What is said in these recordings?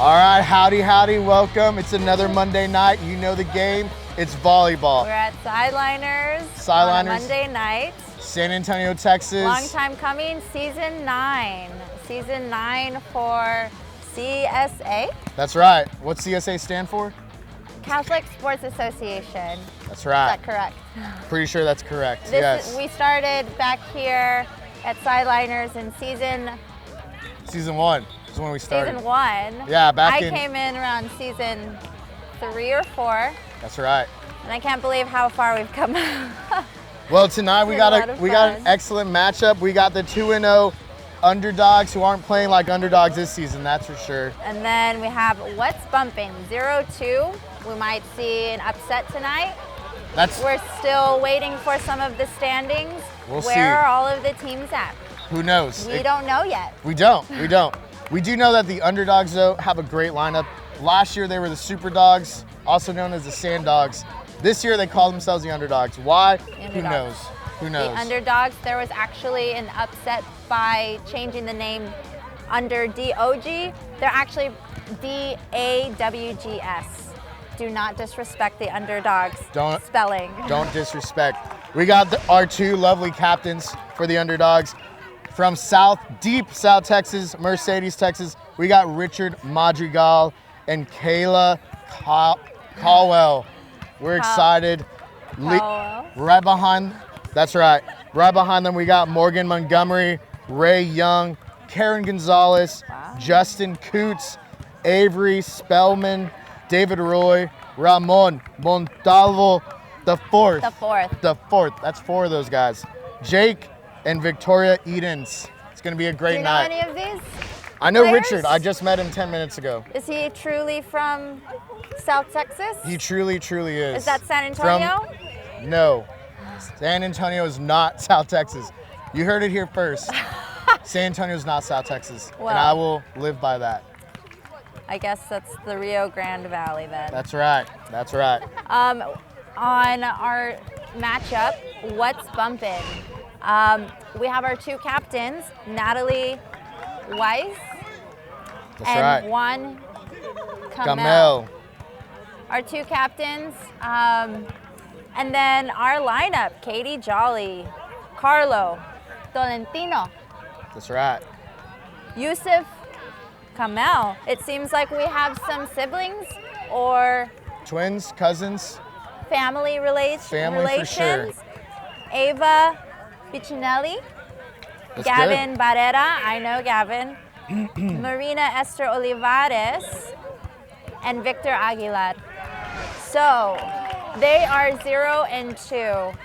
All right, howdy, howdy, welcome. It's another Monday night. You know the game. It's volleyball. We're at Sideliners on a Monday night. San Antonio, Texas. Long time coming, season 9. Season 9 for CSA. That's right. What's CSA stand for? Catholic Sports Association. That's right. Is that correct? Pretty sure that's correct, yes. We started back here at Sideliners in Season 1 is when we started. Season 1. Yeah, I came in around season 3 or 4. That's right. And I can't believe how far we've come. Well, tonight we got an excellent matchup. We got the 2-0 underdogs who aren't playing like underdogs this season, that's for sure. And then we have what's bumping 0-2. We might see an upset tonight. We're still waiting for some of the standings. We'll see. Where are all of the teams at? Who knows? We don't know yet. We don't. We do know that the underdogs, though, have a great lineup. Last year, they were the Super Dogs, also known as the Sand Dogs. This year, they call themselves the Underdogs. Why? Who knows? Who knows? The Underdogs, there was actually an upset by changing the name Under Dawgs. They're actually DAWGS. Do not disrespect the Underdogs spelling. Don't disrespect. We got our two lovely captains for the Underdogs. From deep South Texas, Mercedes, Texas, we got Richard Madrigal and Kayla Caldwell. We're excited. Right behind them, we got Morgan Montgomery, Ray Young, Karen Gonzalez, Justin Coots, Avery Spellman, David Roy, Ramon Montalvo, the fourth. That's 4 of those guys. Jake and Victoria Edens. It's going to be a great night. Do you know any of these? I know players? Richard. I just met him 10 minutes ago. Is he truly from South Texas? He truly is. Is that San Antonio? No. San Antonio is not South Texas. You heard it here first. San Antonio is not South Texas. Well, and I will live by that. I guess that's the Rio Grande Valley then. That's right. On our matchup, what's bumpin'? We have our 2 captains, Natalie Weiss and Juan Camel. Our 2 captains. And then our lineup, Katie Jolly, Carlo Tolentino. That's right. Yusuf Kamel. It seems like we have some siblings or twins, cousins, family relations. For sure. Ava Piccinelli, Gavin Barrera, I know Gavin, Marina Esther Olivares, and Victor Aguilar. So they are 0-2,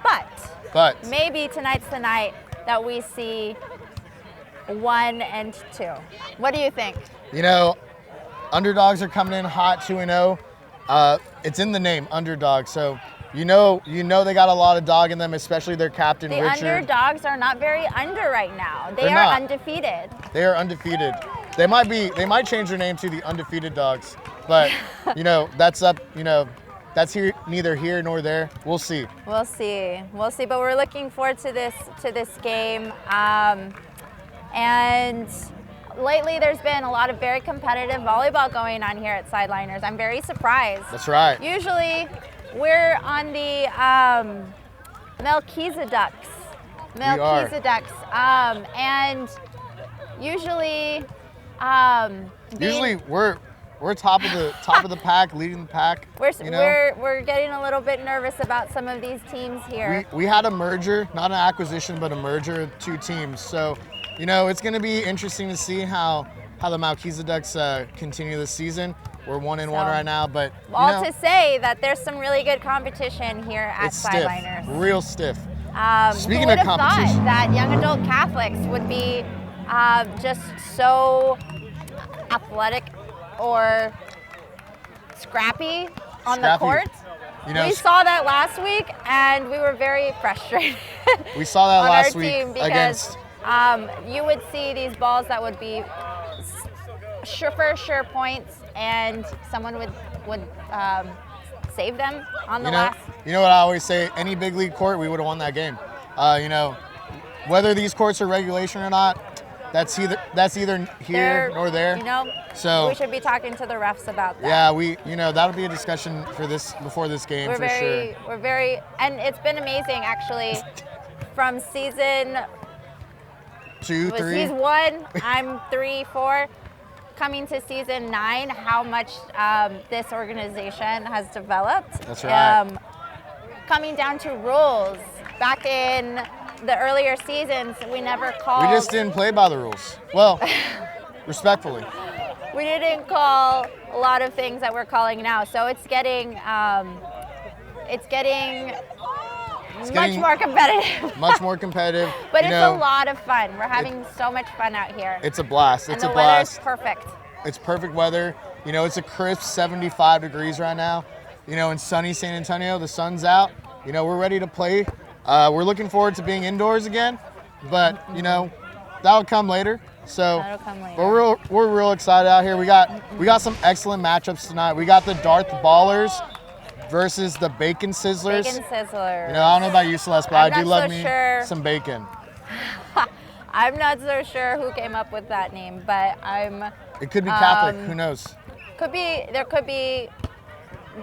but maybe tonight's the night that we see 1-2. What do you think? You know, underdogs are coming in hot, 2-0. It's in the name, underdog. So you know they got a lot of dog in them, especially their captain, Richard. The Underdogs are not very under right now. They are undefeated. They are undefeated. They might change their name to the Undefeated Dogs, but that's up. That's neither here nor there. We'll see. But we're looking forward to this game. And lately, there's been a lot of very competitive volleyball going on here at Sideliners. I'm very surprised. That's right. Usually, we're on the Melchizedeks. And usually, we're top of the pack, leading the pack. We're getting a little bit nervous about some of these teams here. We had a merger, not an acquisition, but a merger of 2 teams. So, it's going to be interesting to see how the Melchizedeks continue this season. We're 1-1 right now, but to say that there's some really good competition here at Sideliners. Real stiff. Speaking of competition, thought that young adult Catholics would be just so athletic or scrappy on the court. We saw that last week, and we were very frustrated. We saw that last week because you would see these balls that would be sure points, and someone would save them on the last. You know what I always say? Any big league court, we would have won that game. Whether these courts are regulation or not, that's either here nor there. You know, so we should be talking to the refs about that. Yeah, that'll be a discussion for this before this game for sure. We're very, and it's been amazing actually. From season 2, 3. He's 1. I'm 3, 4. Coming to season 9, how much this organization has developed. That's right. Coming down to rules. Back in the earlier seasons, we never called. We just didn't play by the rules. Well, respectfully. We didn't call a lot of things that we're calling now. So it's getting much more competitive. Much more competitive. But it's a lot of fun. We're having so much fun out here. It's a blast. It's a blast. The weather's perfect. It's perfect weather. It's a crisp 75 degrees right now. In sunny San Antonio, the sun's out. We're ready to play. We're looking forward to being indoors again, but that'll come later. So, but we're real excited out here. We got some excellent matchups tonight. We got the Darth Ballers versus the Bacon Sizzlers. Bacon Sizzlers. I don't know about you, Celeste, but I do love me some bacon. I'm not so sure who came up with that name, but It could be Catholic. Who knows? There could be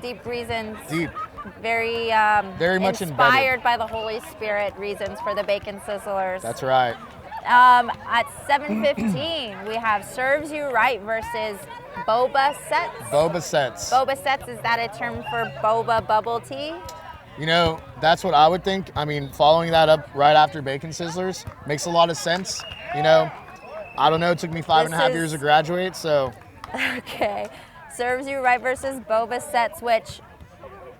deep reasons. Deep. Very much inspired by the Holy Spirit reasons for the Bacon Sizzlers. That's right. At 7:15, we have Serves You Right versus Boba Sets. Boba Sets. Boba Sets, is that a term for boba bubble tea? That's what I would think. I mean, following that up right after Bacon Sizzlers makes a lot of sense. I don't know. It took me 5.5 years to graduate, so. Okay. Serves You Right versus Boba Sets, which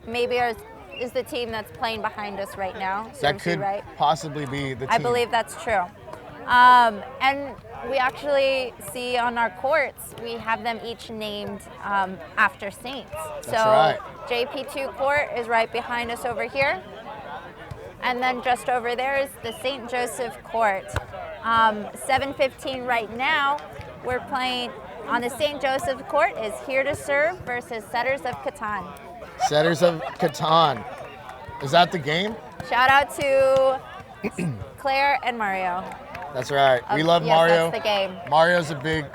maybe is the team that's playing behind us right now. That could possibly be the team. I believe that's true. And we actually see on our courts, we have them each named after saints. That's right. JP2 court is right behind us over here. And then just over there is the St. Joseph court. 7:15 right now, we're playing on the St. Joseph court is Here to Serve versus Setters of Catan. Setters of Catan. Is that the game? Shout out to Claire and Mario. That's right. We love Mario. That's the game. Mario's a big,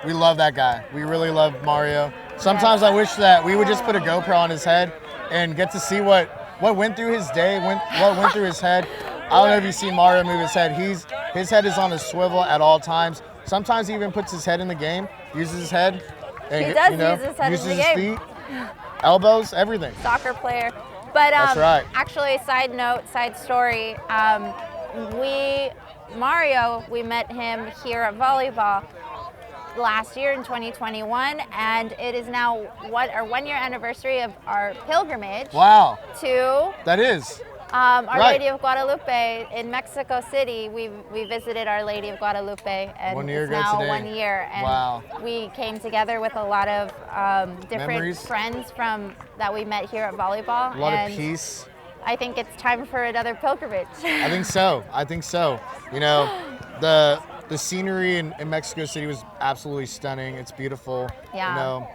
we love that guy. We really love Mario. Sometimes I wish that we would just put a GoPro on his head and get to see what went through his day, what went through his head. I don't know if you've seen Mario move his head. His head is on a swivel at all times. Sometimes he even puts his head in the game, uses his head. And, he does use his head in the game. Uses his feet, elbows, everything. Soccer player. But that's right. Actually, side story, we met him here at volleyball last year in 2021, and it is now our 1-year anniversary of our pilgrimage. Wow. To that is. Our Lady of Guadalupe in Mexico City. We visited Our Lady of Guadalupe, and 1 year it's ago now today. 1 year. And wow. We came together with a lot of different memories. Friends that we met here at volleyball. A lot of peace. I think it's time for another pilgrimage. I think so. The scenery in Mexico City was absolutely stunning. It's beautiful. Yeah.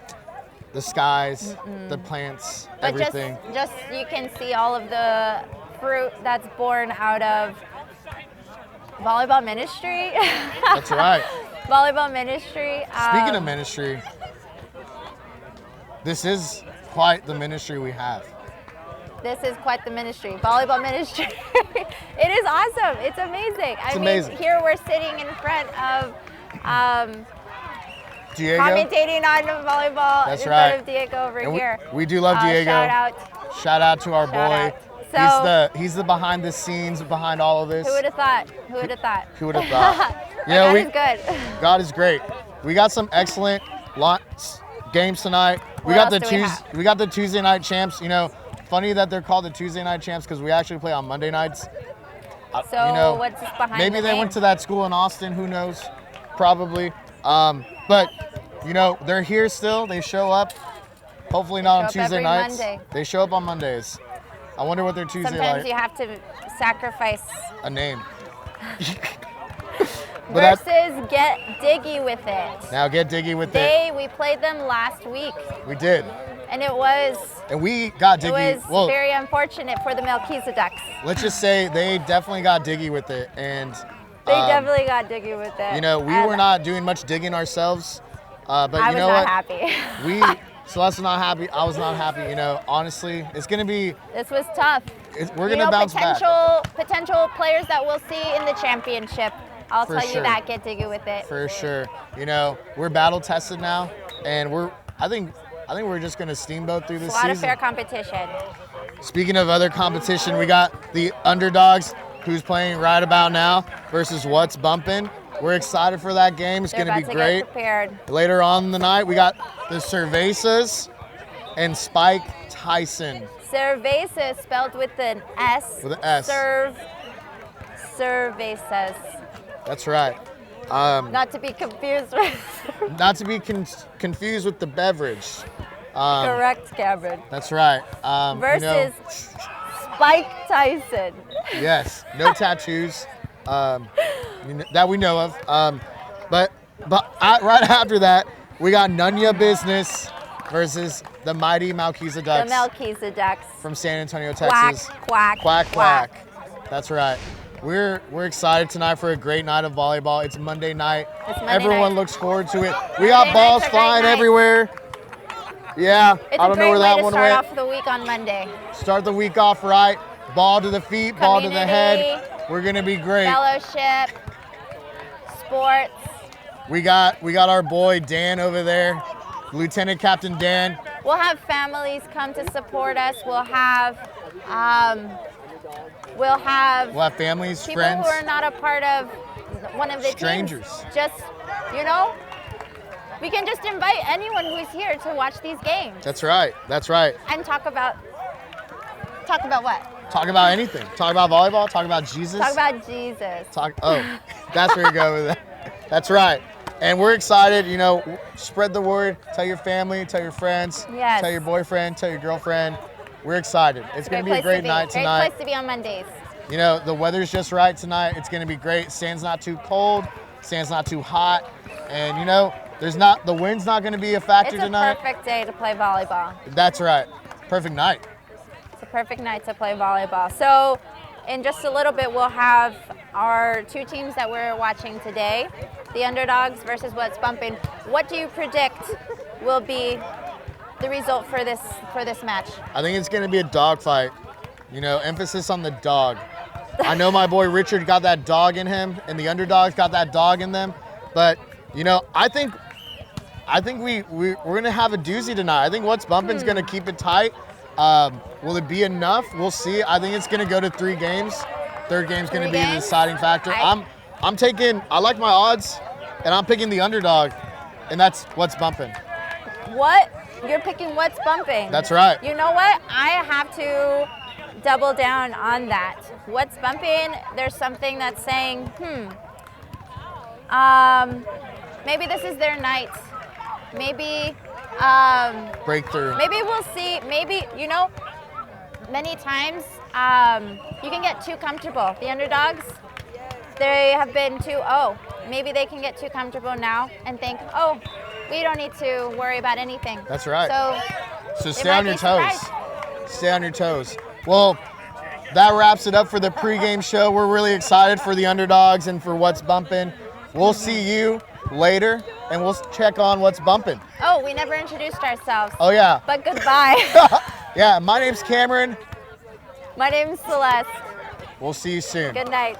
The skies, the plants, everything. Just you can see all of the fruit that's born out of volleyball ministry. That's right. Volleyball ministry. Speaking of ministry, this is quite the ministry we have. This is quite the ministry, volleyball ministry. It is awesome. It's amazing. Amazing. Here we're sitting in front of Diego. Commentating on volleyball. That's in right. front of Diego over here. We do love Diego. Shout out to our boy. So, he's the behind the scenes behind all of this. Who would have thought? Who would have thought? God is good. God is great. We got some excellent games tonight. We got the Tuesday night champs. Funny that they're called the Tuesday night champs because we actually play on Monday nights. So what's behind maybe the they name? went to that school in Austin. Who knows? Probably. But they're here still. They show up. Hopefully not on Tuesday nights. Monday. They show up on Mondays. I wonder what their Tuesday Sometimes you have to sacrifice a name. Versus Get Diggy with It. Now Get Diggy with It. We played them last week. We did. And it was. And we got Diggy. It was very unfortunate for the Melchizedeks. Let's just say they definitely got Diggy with it, and They definitely got diggy with it. You know, we were not doing much digging ourselves, but I you know what? I was not happy. Celeste was not happy. I was not happy. You know, honestly, it's gonna be. This was tough. We're gonna bounce back. Potential players that we'll see in the championship. I'll tell you that. Get diggy with it. For sure. You know, we're battle tested now, and I think we're just gonna steamboat through this season. A lot of fair competition. Speaking of other competition, we got the Underdogs, who's playing right about now, versus What's Bumpin'. We're excited for that game. It's going to be great. Later on in the night, we got the Cervezas and Spike Tyson. Cerveza spelled with an S. With an S. Cervezas. That's right. Not to be confused with. Not to be confused with the beverage. Correct, Cameron. That's right. Versus Spike Tyson. Yes, no tattoos that we know of. But right after that, we got Nunya Business versus the mighty Malkiza Ducks. The Malkiza Ducks. From San Antonio, Texas. Quack, quack, quack, quack. That's right. We're excited tonight for a great night of volleyball. It's Monday night. Everyone looks forward to it. We got balls flying everywhere. Yeah, I don't know where that one went. Start off the week on Monday. Start the week off right. Ball to the feet, ball to the head. We're gonna be great. Fellowship, sports. We got our boy Dan over there, Lieutenant Captain Dan. We'll have families come to support us. We'll have families, people friends. Who are not a part of one of the strangers. Teams. Just, you know, we can just invite anyone who's here to watch these games. That's right. That's right. And talk about what? Talk about anything. Talk about volleyball. Talk about Jesus. Talk about Jesus. That's where you go with that. That's right. And we're excited. You know, spread the word. Tell your family. Tell your friends. Yes. Tell your boyfriend. Tell your girlfriend. We're excited. It's going to be a great night tonight. Great place to be on Mondays. You know, the weather's just right tonight. It's going to be great. Sand's not too cold. Sand's not too hot. And, you know, the wind's not going to be a factor tonight. It's a perfect day to play volleyball. That's right. Perfect night. It's a perfect night to play volleyball. So in just a little bit, we'll have our two teams that we're watching today, the Underdogs versus What's Bumpin'. What do you predict will be the result for this match? I think it's going to be a dog fight. You know, emphasis on the dog. I know my boy Richard got that dog in him, and the Underdogs got that dog in them. But, you know, I think we're going to have a doozy tonight. I think What's Bumpin's going to keep it tight. Will it be enough? We'll see. I think it's going to go to 3 games. Third game's going to be the deciding factor. I like my odds, and I'm picking the underdog, and that's What's Bumpin'. What? You're picking What's Bumpin'? That's right. You know what? I have to double down on that. What's Bumpin'? There's something that's saying, maybe this is their night. Maybe breakthrough. Maybe we'll see. Maybe, you know, many times you can get too comfortable. The Underdogs, they have been maybe they can get too comfortable now and think, we don't need to worry about anything. That's right. So stay on your toes. Stay on your toes. Well, that wraps it up for the pregame show. We're really excited for the Underdogs and for What's Bumpin'. We'll see you later, and we'll check on What's Bumpin'. Oh, we never introduced ourselves. Oh, yeah. But goodbye. Yeah, my name's Cameron. My name's Celeste. We'll see you soon. Good night.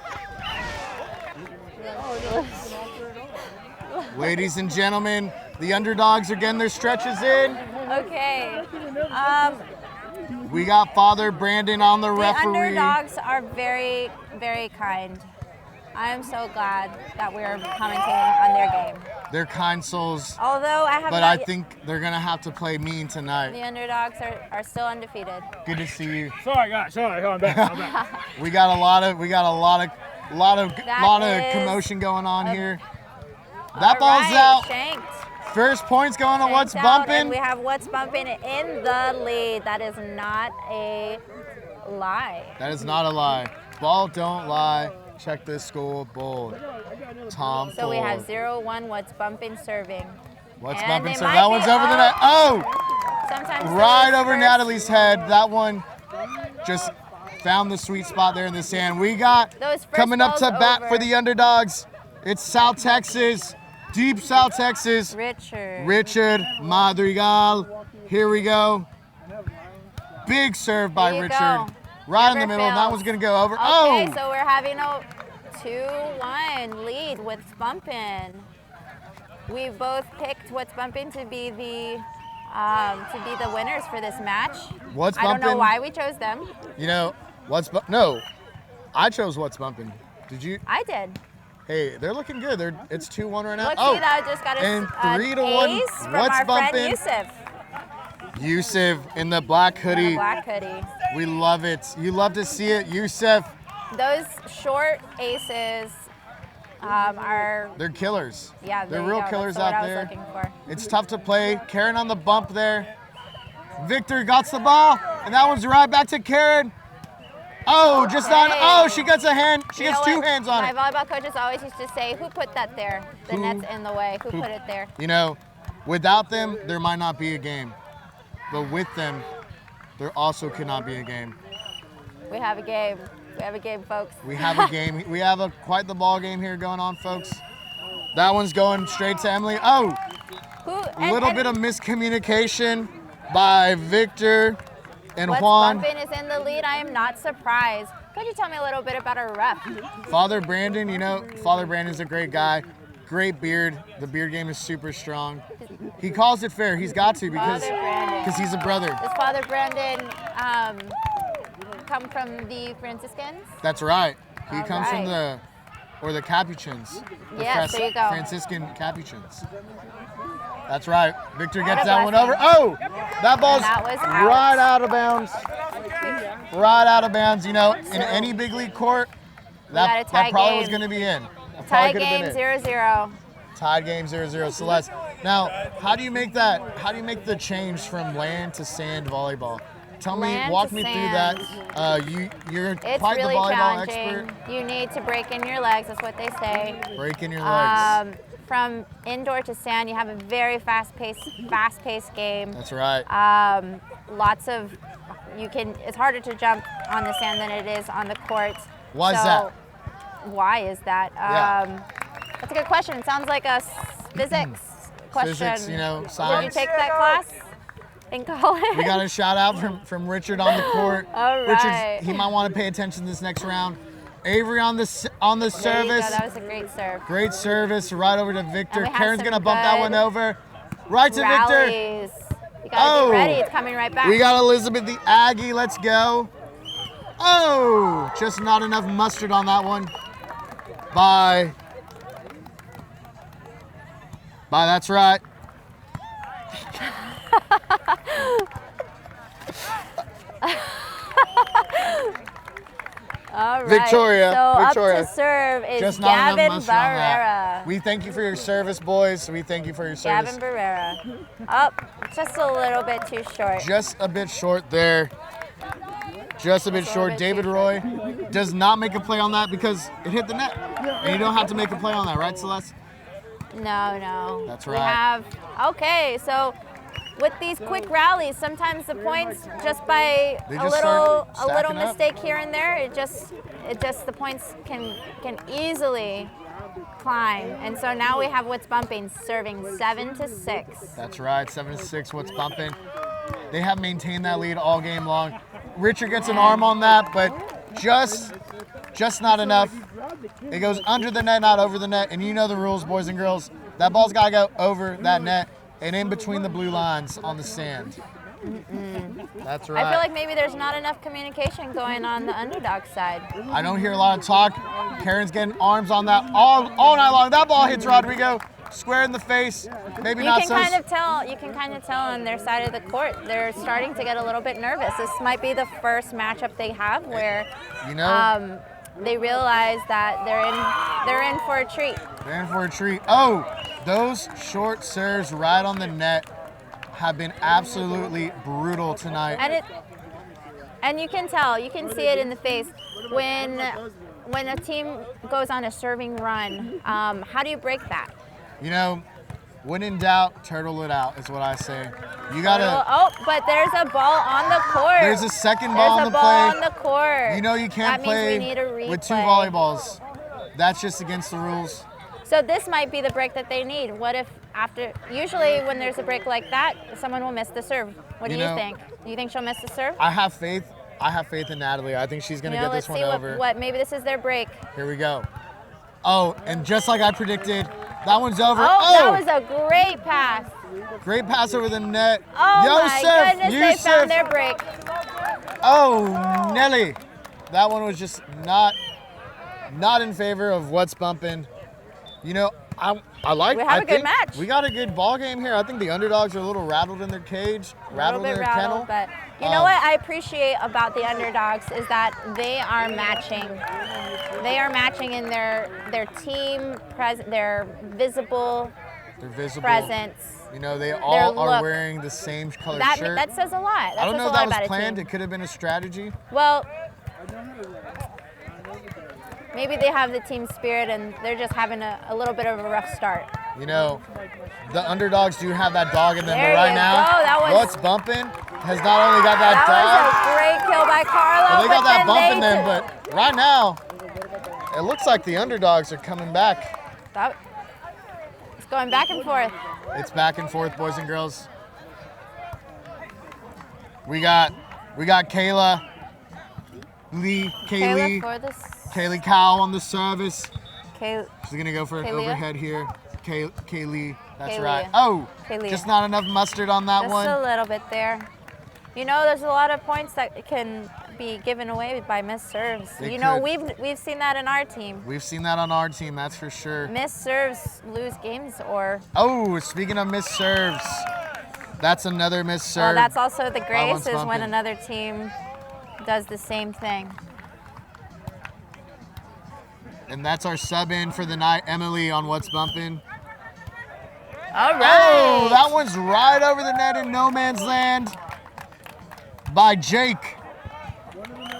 Ladies and gentlemen, the Underdogs are getting their stretches in. Okay. We got Father Brandon on the referee. The Underdogs are very, very kind. I am so glad that we're commentating on their game. They're kind souls. Although I think they're gonna have to play mean tonight. The Underdogs are still undefeated. Good to see you. Sorry, guys. Sorry, I'm back. we got a lot of commotion going on here. That ball's out. Shanked. First point's going to What's Bumpin'. And we have What's Bumpin' in the lead. That is not a lie. That is not a lie. Ball don't lie. Check this school bold. Tom. So we have 0-1 What's Bumpin' serving. What's Bumpin' serving? That one's over the net. Oh! Sometimes right over Natalie's head. That one just found the sweet spot there in the sand. We got Those first coming up to balls bat over. for the Underdogs. It's South Texas, deep South Texas. Richard Madrigal. Here we go. Big serve by There you Richard. go. Right in Never the middle. And that fails. one's going to go over. Okay, Oh! so we're having a 2-1 lead with Bumpin. We both picked What's Bumpin to be the winners for this match. What's I don't know Bumpin'? why we chose them. You know, no, I chose What's Bumpin'. Did you? I did. Hey, they're looking good. It's 2-1 right now. Look, see that just got and an 3-1. ace from What's our Bumpin'? friend Yusuf. Yusuf in the black hoodie. Black hoodie. We love it. You love to see it. Yusuf, Those short aces are, they're killers. yeah, They're there you real go. killers That's out what there. I was looking for. It's tough to play. Karen on the bump there. Victor got the ball, and that one's right back to Karen. Oh, just on. Hey. Oh, she gets a hand. She You gets know two what? hands on My it. volleyball coaches always used to say, who put that there? The Who- net's in the way. Who put it there? You know, without them, there might not be a game. But with them, there also cannot be a game. We have a game. We have a game, folks. We have a game. We have quite the ball game here going on, folks. That one's going straight to Emily. Oh, a little bit of miscommunication by Victor and What's Juan. Bumpin' is in the lead. I am not surprised. Could you tell me a little bit about our ref? Father Brandon, you know, Father Brandon's a great guy. Great beard. The beard game is super strong. He calls it fair. He's got to because Father Brandon. he's a brother. Does Father Brandon come from the Franciscans? That's right. He All comes from right. the Capuchins. The Yes, there you go. Franciscan Capuchins. That's right. Victor What gets a that one blessing. over. Oh, that ball's that was out. right out of bounds. Right out of bounds. You know, in any big league court, got a that tie probably was game. going to be in. That Tie probably could have game been it. 0-0. Tied game 0-0. Celeste. Now, how do you make that? How do you make the change from land to sand volleyball? Walk to me through sand. that. You're It's quite really the volleyball challenging. expert. You need to break in your legs. That's what they say. Break in your legs. From indoor to sand, you have a very fast-paced game. That's right. It's harder to jump on the sand than it is on the court. Why is that? Why is that? Yeah. That's a good question. It sounds like a physics question. Physics, you know, Did you science. take that class in college? We got a shout out from Richard on the court. All right. He might want to pay attention this next round. Avery on the There you go. service. That was a great serve. Great service right over to Victor. And we have Karen's some gonna bump that good one over. Right to Victor. Rallies. You gotta be ready. It's coming right back. We got Elizabeth the Aggie. Let's go. Oh, just not enough mustard on that one. Bye. That's right. All right. Victoria, So Victoria. up to serve is Just not Gavin enough mustard on Barrera. that. We thank you for your service, boys. We thank you for your service. Gavin Barrera. Up just a little bit too short. Just a bit short there. Just a bit Just a short. bit David too Roy does not make a play on that because it hit the net. And you don't have to make a play on that, right, Celeste? No. That's We right. have, okay, so with these quick rallies, sometimes the points just by They a just little start stacking up. mistake here and there, it just the points can easily climb. And so now we have What's Bumping serving 7-6. That's right. 7-6. What's bumping? They have maintained that lead all game long. Richard gets an arm on that, but just not enough. It goes under the net, not over the net. And you know the rules, boys and girls. That ball's got to go over that net and in between the blue lines on the sand. That's right. I feel like maybe there's not enough communication going on the underdog side. I don't hear a lot of talk. Karen's getting arms on that all night long. That ball hits Rodrigo square in the face. Maybe You not can so. kind of tell on their side of the court. They're starting to get a little bit nervous. This might be the first matchup they have where You know, they realize that they're in for a treat. they're in for a treat. Oh, those short serves right on the net have been absolutely brutal tonight. And you can tell, you can see it in the face when a team goes on a serving run. How do you break that? You know, When in doubt, turtle it out is what I say. You gotta. Oh, but there's a ball on the court. There's a second ball on the play. There's a ball on the court. You know you can't play with 2 volleyballs. That's just against the rules. So this might be the break that they need. What if after, usually when there's a break like that, someone will miss the serve. What do you think? Do you think she'll miss the serve? I have faith. I have faith in Natalie. I think she's gonna get this one over. What, maybe this is their break. Here we go. Oh, and just like I predicted, that one's over. Oh, that was a great pass. Great pass over the net. Oh my goodness, they found their break. Oh, Nelly. That one was just not in favor of what's bumping. You know, I like. We have a good match. We got a good ball game here. I think the underdogs are a little rattled in their cage, rattled in their kennel. But you know what I appreciate about the underdogs is that they are matching. They are matching in their team their visible presence. You know, they all are wearing the same color shirt. That says a lot. I don't know if that was planned. It could have been a strategy. Well, maybe they have the team spirit and they're just having a little bit of a rough start. You know, the underdogs do have that dog in them, there but right now, what's bumping has not only got that dog. That was a great kill by Carlo. Well, they got that bump in them, but right now, it looks like the underdogs are coming back. It's going back and forth. It's back and forth, boys and girls. We got Kaylee Cow on the service. She's gonna go for an overhead here. Kaylee, that's right. Oh, just not enough mustard on that one. Just a little bit there. You know, there's a lot of points that can be given away by missed serves. You know, we've seen that in our team. We've seen that on our team, that's for sure. Missed serves lose games or. Oh, speaking of missed serves, that's another missed serve. Well, that's also the grace is when another team does the same thing. And that's our sub in for the night, Emily on What's Bumpin'. All right. Oh, that one's right over the net in no man's land by Jake.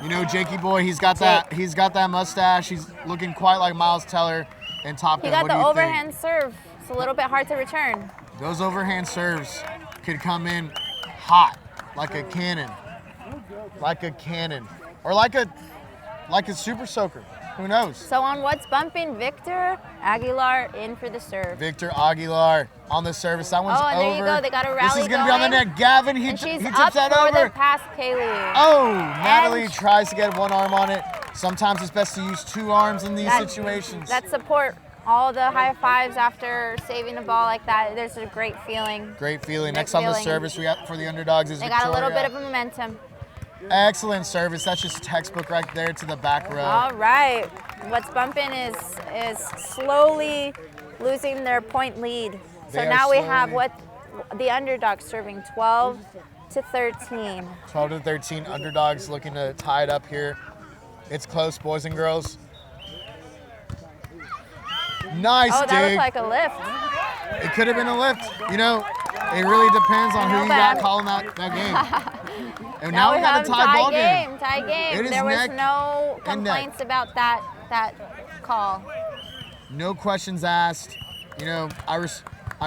You know, Jakey boy, he's got that mustache. He's looking quite like Miles Teller and Top Gun. He got the overhand serve. It's a little bit hard to return. Those overhand serves could come in hot, like a cannon, or like a super soaker. Who knows? So on What's Bumping, Victor Aguilar in for the serve. Victor Aguilar on the service. That one's over. Oh, and there you go. They got a rally. This is going to be on the net. Gavin, he tips that over. For the pass, Kaylee. Oh, Natalie tries to get one arm on it. Sometimes it's best to use 2 arms in these situations. That support, all the high fives after saving a ball like that. There's a great feeling. Great feeling. Next on the service we got for the underdogs is Victoria. They got a little bit of momentum. Excellent service. That's just textbook right there to the back row. All right. What's Bumping is slowly losing their point lead. So now we have the underdogs serving 12 to 13. 12 to 13. Underdogs looking to tie it up here. It's close, boys and girls. Nice dig. Oh, that looked like a lift. It could have been a lift. You know, it really depends on who you got calling that game. And now we got a tie game. Tie game. There was no complaints about that call. No questions asked. You know, I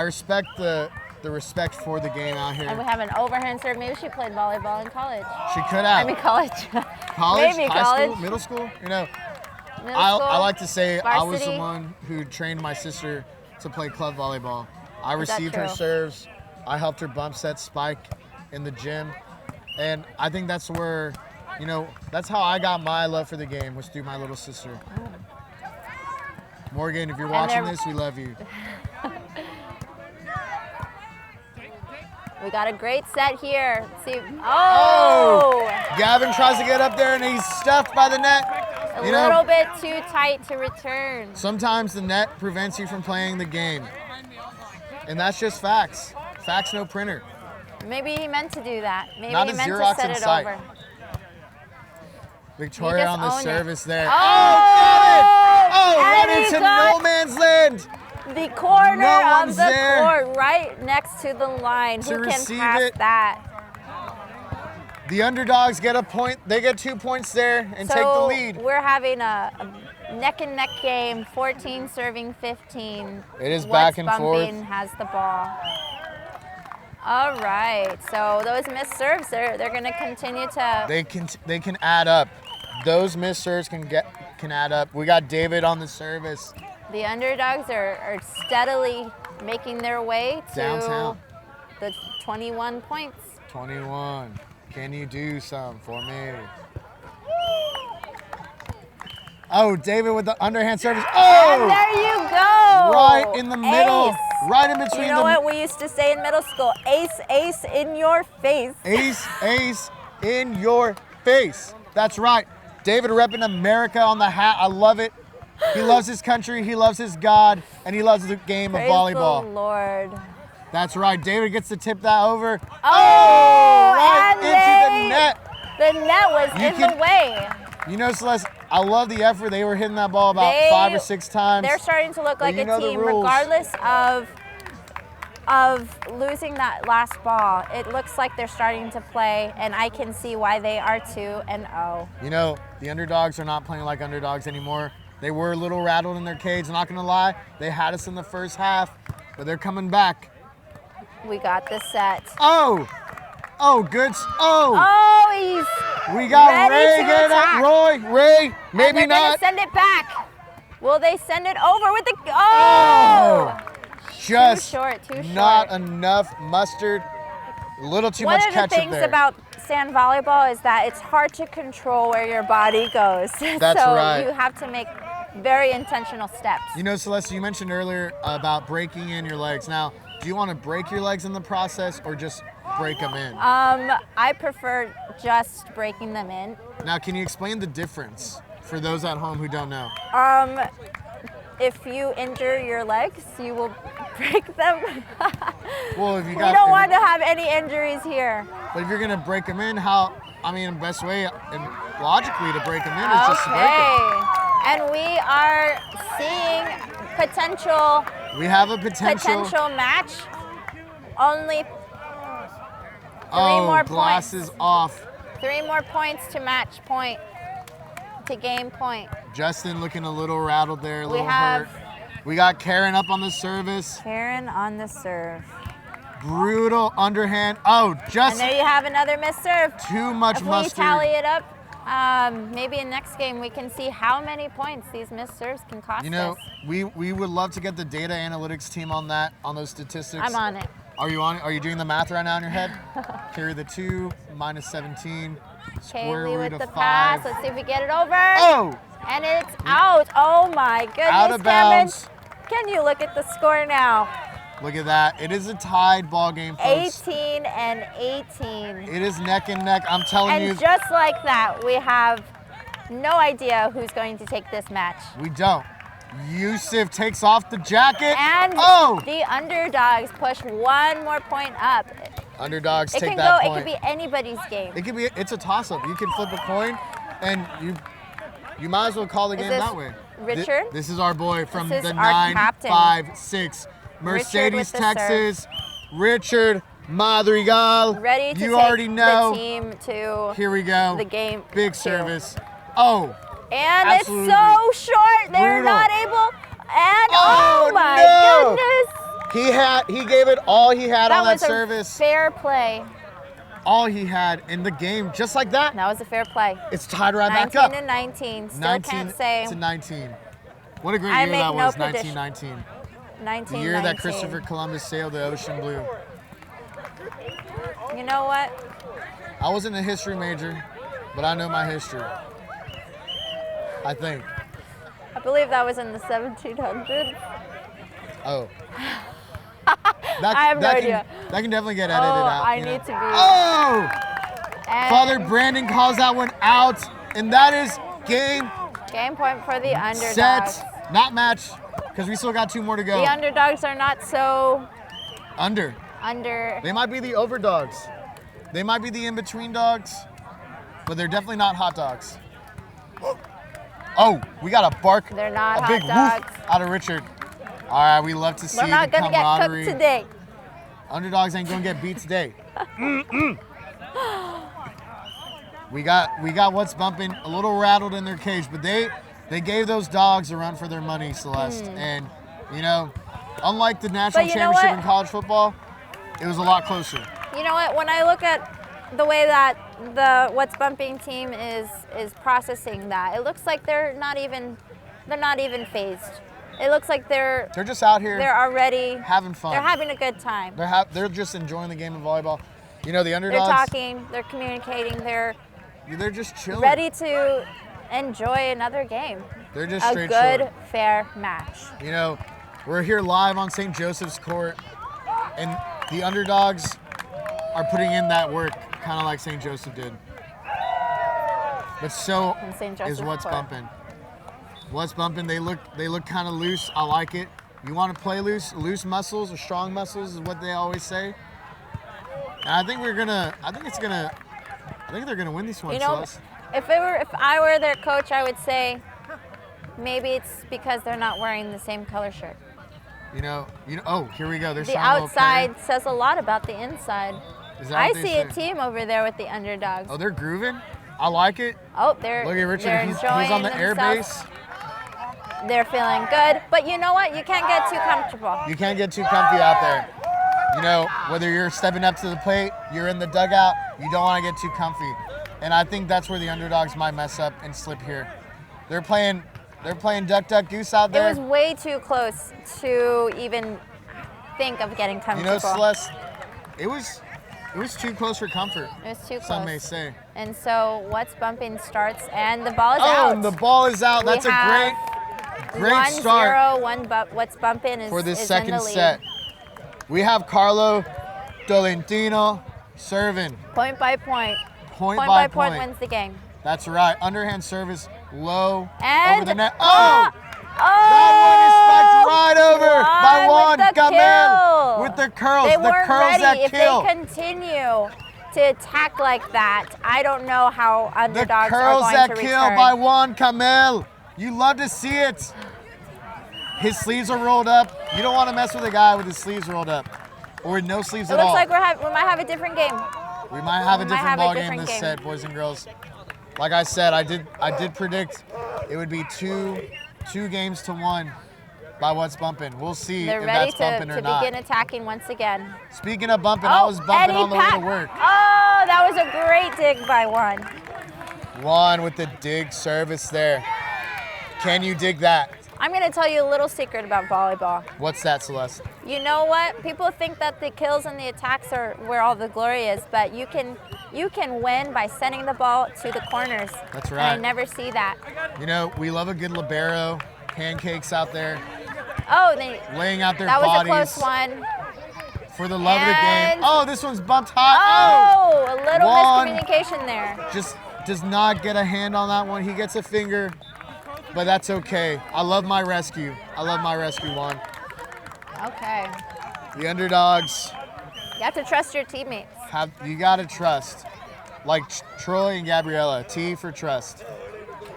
respect the respect for the game out here. And we have an overhand serve. Maybe she played volleyball in college. She could have. I mean college. College? Maybe high college. School? Middle school? You know, I like to say varsity. I was the one who trained my sister to play club volleyball. I received her serves. I helped her bump set spike in the gym. And I think that's where, you know, that's how I got my love for the game, was through my little sister. Morgan, if you're watching this, we love you. We got a great set here. Let's see. Oh! Gavin tries to get up there and he's stuffed by the net. A little bit too tight to return. Sometimes the net prevents you from playing the game. And that's just facts. Facts, no printer. Maybe he meant to do that. Maybe Not he meant Xerox to set it over. Victoria on the service there. Oh, right into no man's land. The corner of the court, right next to the line. Who can pass that? The underdogs get a point. They get 2 points there and take the lead. We're having a neck and neck game, 14 serving 15. It is back and forth. Bumpin has the ball. All right, so those missed serves, they're going to continue to. They can add up. Those missed serves can add up. We got David on the service. The underdogs are steadily making their way to downtown. The 21 points. 21. Can you do some for me? Oh, David with the underhand service. Oh! And there you go. Right in the middle. Ace. Right in between. You know what we used to say in middle school? Ace, ace in your face. Ace, ace in your face. That's right. David repping America on the hat. I love it. He loves his country. He loves his God. And he loves the game of volleyball. Praise the Lord. That's right. David gets to tip that over. Oh, right and into the net. The net was in the way. You know, Celeste, I love the effort. They were hitting that ball about 5 or 6 times. They're starting to look like a team, regardless of losing that last ball. It looks like they're starting to play, and I can see why they are 2-0. You know, the underdogs are not playing like underdogs anymore. They were a little rattled in their cage, not going to lie. They had us in the first half, but they're coming back. We got this set. Oh, good. We got ready Ray to getting attack. up. Ray, maybe and they're not. Gonna send it back. Will they send it over with the? Oh! Just too short. Not enough mustard. A little too much ketchup there. One of the things about sand volleyball is that it's hard to control where your body goes. That's so right. You have to make very intentional steps. You know, Celeste, you mentioned earlier about breaking in your legs. Now, do you want to break your legs in the process or just break them in? I prefer just breaking them in. Now, can you explain the difference for those at home who don't know? If you injure your legs, you will break them. Well, if you we don't want to have any injuries here. But if you're gonna break them in, the best way and logically to break them in is just to break them. And we are seeing potential. We have a potential match. Only 3 more glasses points. off. 3 more points to match point, to game point. Justin looking a little rattled there, a little hurt. We got Karen up on the service. Karen on the serve. Brutal underhand. Oh, just. And there you have another missed serve. Too much mustard. If we tally it up, maybe in next game we can see how many points these missed serves can cost us. You know, we would love to get the data analytics team on those statistics. I'm on it. Are you on it? Are you doing the math right now in your head? Carry the 2, minus 17, square Kaylee root with of the 5. pass. Let's see if we get it over. Oh! And it's out. Oh my goodness, Out of bounds. Can you look at the score now? Look at that. It is a tied ball game, folks. 18-18. It is neck and neck. I'm telling you. And just like that, we have no idea who's going to take this match. We don't. Yusuf takes off the jacket. And the underdogs push 1 more point up. Underdogs take that point. point. It could be anybody's game. It's a toss-up. You can flip a coin, and you might as well call the game that way. Richard? This is our boy from the captain. 956 Mercedes, Texas. Richard Madrigal. Ready to you take already know. The team to Here we go. The game. Big service. Oh. And absolutely. It's so short. They're Brutal. not able. And oh my goodness. He gave it all he had on that service. Fair play. All he had in the game, just like that. That was a fair play. It's tied right back up. 19-19. Still can't say. 19. What a great year that was, 1919. 1919. The year that Christopher Columbus sailed the ocean blue. You know what? I wasn't a history major, but I know my history. I think. I believe that was in the 1700s. Oh. I have no idea. That can definitely get edited out. I need to be. Oh! Father Brandon calls that one out, and that is game. Game point for the underdogs. Set, not match, because we still got 2 more to go. The underdogs are not so. Under. They might be the overdogs. They might be the in-between dogs, but they're definitely not hot dogs. Oh, we got a bark. They're not a hot big dogs. woof out of Richard. All right, we love to see We're not the gonna get camaraderie. cooked today. Underdogs ain't gonna get beat today. We got what's bumping a little rattled in their cage, but they gave those dogs a run for their money, Celeste. And you know, unlike the national championship in college football, it was a lot closer. You know what? When I look at the way that the what's bumping team is processing that, it looks like they're not even phased. It looks like they're just out here. They're already having fun. They're having a good time. They're just enjoying the game of volleyball. You know, the underdogs. They're talking. They're communicating. They're just chilling. Ready to enjoy another game. They're just a straight good, chilling. fair match. You know, we're here live on St. Joseph's Court, and the underdogs are putting in that work, kind of like St. Joseph did. But so is what's bumping. What's bumping? They look kind of loose. I like it. You want to play loose? Loose muscles or strong muscles is what they always say. And I think they're gonna win this one. You know, if I were their coach, I would say maybe it's because they're not wearing the same color shirt. You know. Oh, here we go. The outside says a lot about the inside. I see a team over there with the underdogs. Oh, they're grooving. I like it. Oh, they're look at Richard. They're he's on the air base. They're feeling good, but you know what? You can't get too comfortable. You can't get too comfy out there. You know, whether you're stepping up to the plate, you're in the dugout, you don't want to get too comfy. And I think that's where the underdogs might mess up and slip here. They're playing duck, duck, goose out there. It was way too close to even think of getting comfortable. You know, Celeste, it was too close for comfort. It was too close. Some may say. And so what's bumping starts, and the ball is out. Oh, and the ball is out. That's a great start. 1-0, what's bumping is for this is second in the lead. set. We have Carlo Tolentino serving. Point by point. Point by point wins the game. That's right. Underhand service, low, and over the net. Oh! That one is spiked right over by Juan Camel with the curls. They the weren't curls ready. that If kill. they continue to attack like that, I don't know how underdogs the are curls going that to kill return. by Juan Camel. You love to see it. His sleeves are rolled up. You don't want to mess with a guy with his sleeves rolled up or with no sleeves at all. It looks like we might have a different game. We might have a different ball game this set, boys and girls. Like I said, I did predict it would be two games to one by what's bumping. We'll see if that's bumping or not. They're ready to begin attacking once again. Speaking of bumping, I was bumping on the way to work. Oh, that was a great dig by Juan. Juan with the dig service there. Can you dig that? I'm going to tell you a little secret about volleyball. What's that, Celeste? You know what? People think that the kills and the attacks are where all the glory is, but you can win by sending the ball to the corners. That's right. And I never see that. You know, we love a good libero, pancakes out there. Oh, laying out their that bodies. That was a close one. For the love of the game. Oh, this one's bumped high. Oh, a little miscommunication there. Just does not get a hand on that one. He gets a finger. But that's okay. I love my rescue. Juan. Okay. The underdogs. You have to trust your teammates. You gotta trust. Like Troy and Gabriella. T for trust.